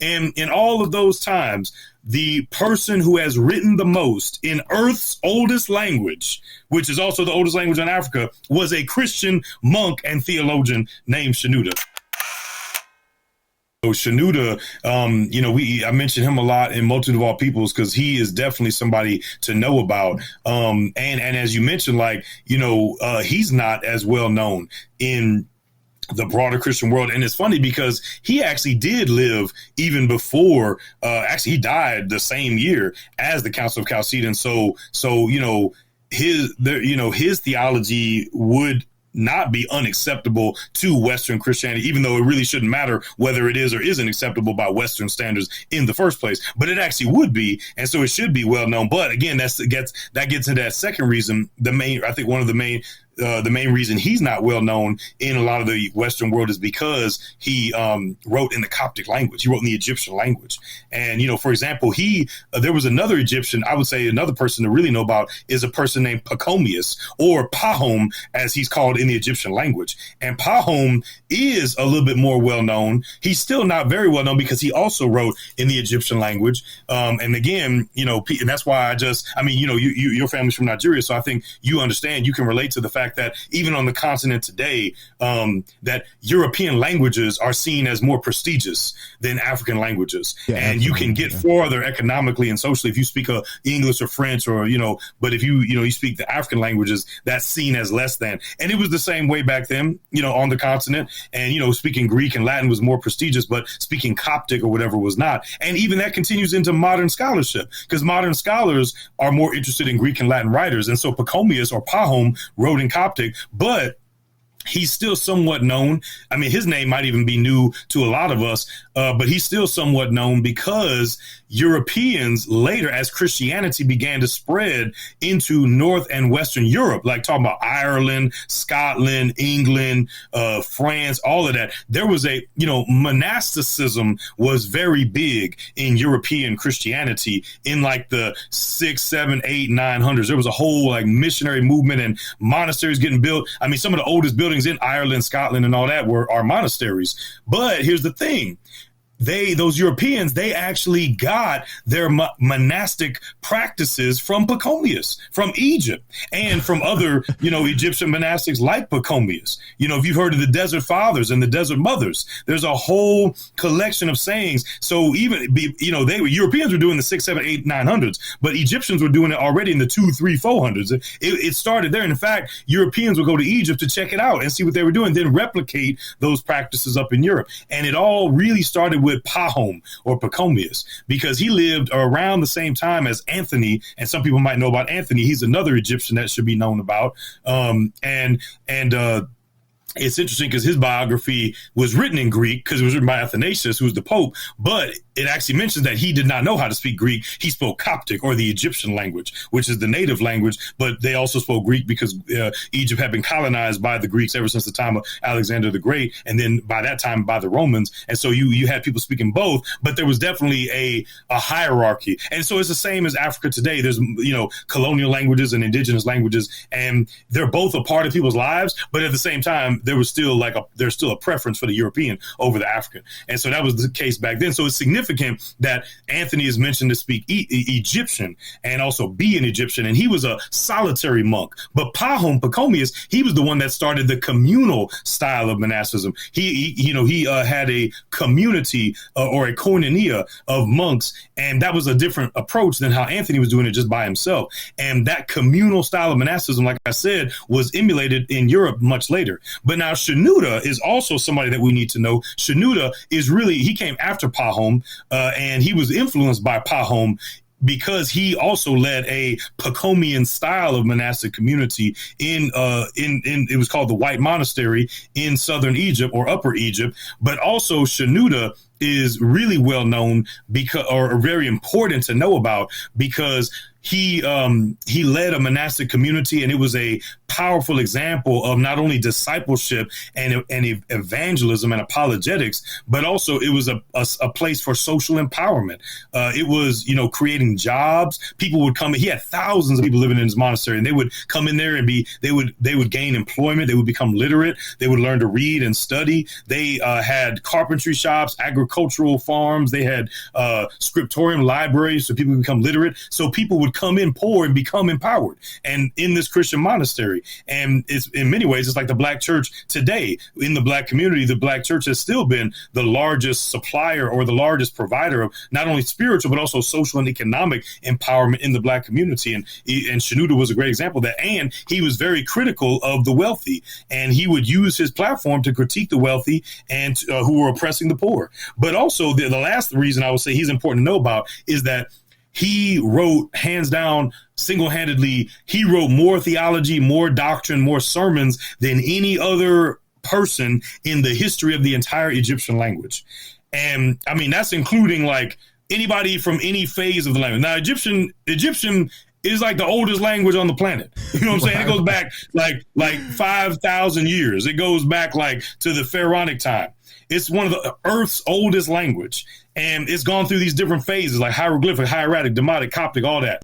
And in all of those times, the person who has written the most in Earth's oldest language, which is also the oldest language in Africa, was a Christian monk and theologian named Shenoute. So Shenoute, I mentioned him a lot in Multitude of All Peoples because he is definitely somebody to know about. And as you mentioned, he's not as well known in the broader Christian world. And it's funny because he actually did live even before, he died the same year as the Council of Chalcedon. So his theology would not be unacceptable to Western Christianity, even though it really shouldn't matter whether it is or isn't acceptable by Western standards in the first place. But it actually would be, and so it should be well known. But again, that gets into that second reason. The main reason he's not well known in a lot of the Western world is because he wrote in the Coptic language. He wrote in the Egyptian language. And, for example, there was another Egyptian, I would say another person to really know about is a person named Pachomius, or Pahom, as he's called in the Egyptian language. And Pahom is a little bit more well known. He's still not very well known because he also wrote in the Egyptian language. And again, and that's why your family's from Nigeria, so I think you understand, you can relate to the fact that even on the continent today, that European languaes are seen as more prestigious than African languages. Yeah, and you can get farther economically and socially if you speak English or French but if you speak the African languages, that's seen as less than. And it was the same way back then, on the continent. And, speaking Greek and Latin was more prestigious, but speaking Coptic or whatever was not. And even that continues into modern scholarship because modern scholars are more interested in Greek and Latin writers. And so Pachomius or Pahom wrote in Coptic, but he's still somewhat known. I mean, his name might even be new to a lot of us, but he's still somewhat known because Europeans later, as Christianity began to spread into North and Western Europe, like talking about Ireland, Scotland, England, France, all of that, there was monasticism was very big in European Christianity in like the 6, 7, 8, 900s. There was a whole missionary movement and monasteries getting built. I mean, some of the oldest buildings in Ireland, Scotland, and all that are monasteries. But here's the thing. Those Europeans, they actually got their monastic practices from Pachomius, from Egypt, and from other, Egyptian monastics like Pachomius. If you've heard of the Desert Fathers and the Desert Mothers, there's a whole collection of sayings. So even, Europeans were doing the 6, 7, 8, 900s, but Egyptians were doing it already in the 2, 3, 400s. It started there. And in fact, Europeans would go to Egypt to check it out and see what they were doing, then replicate those practices up in Europe. And it all really started with Pahom or Pachomius because he lived around the same time as Anthony, and some people might know about Anthony. He's another Egyptian that should be known about. It's interesting because his biography was written in Greek because it was written by Athanasius, who was the Pope, but it actually mentions that he did not know how to speak Greek. He spoke Coptic, or the Egyptian language, which is the native language, but they also spoke Greek because Egypt had been colonized by the Greeks ever since the time of Alexander the Great, and then by that time by the Romans. And so you had people speaking both, but there was definitely a hierarchy. And so it's the same as Africa today. There's, colonial languages and indigenous languages, and they're both a part of people's lives, but at the same time, there's still a preference for the European over the African. And so that was the case back then. So it's significant that Anthony is mentioned to speak Egyptian and also be an Egyptian. And he was a solitary monk. But Pachomius, he was the one that started the communal style of monasticism. He had a community or a koinonia of monks. And that was a different approach than how Anthony was doing it just by himself. And that communal style of monasticism, like I said, was emulated in Europe much later. But now Shenoute is also somebody that we need to know. Shenoute he came after Pahom, and he was influenced by Pahom because he also led a Pachomian style of monastic community in it was called the White Monastery in southern Egypt or Upper Egypt. But also Shenoute is really well known because, or very important to know about, because he led a monastic community, and it was a powerful example of not only discipleship and evangelism and apologetics, but also it was a place for social empowerment. It was, creating jobs. People would come in. He had thousands of people living in his monastery, and they would come in there and they would gain employment. They would become literate. They would learn to read and study. They had carpentry shops, agricultural farms. They had scriptorium libraries, so people would become literate. So people would come in poor and become empowered, and in this Christian monastery. And it's, in many ways, it's like the Black church today. In the Black community, the Black church has still been the largest supplier or the largest provider of not only spiritual but also social and economic empowerment in the Black community. And Shenoute was a great example of that. And he was very critical of the wealthy, and he would use his platform to critique the wealthy and who were oppressing the poor. But also, the last reason I would say he's important to know about is that he wrote, hands down, single-handedly, he wrote more theology, more doctrine, more sermons than any other person in the history of the entire Egyptian language. And I mean, that's including like anybody from any phase of the language. Now, Egyptian is like the oldest language on the planet. You know what I'm saying? It goes back like 5,000 years. It goes back like to the pharaonic time. It's one of the Earth's oldest language. And it's gone through these different phases like hieroglyphic, hieratic, demotic, Coptic, all that.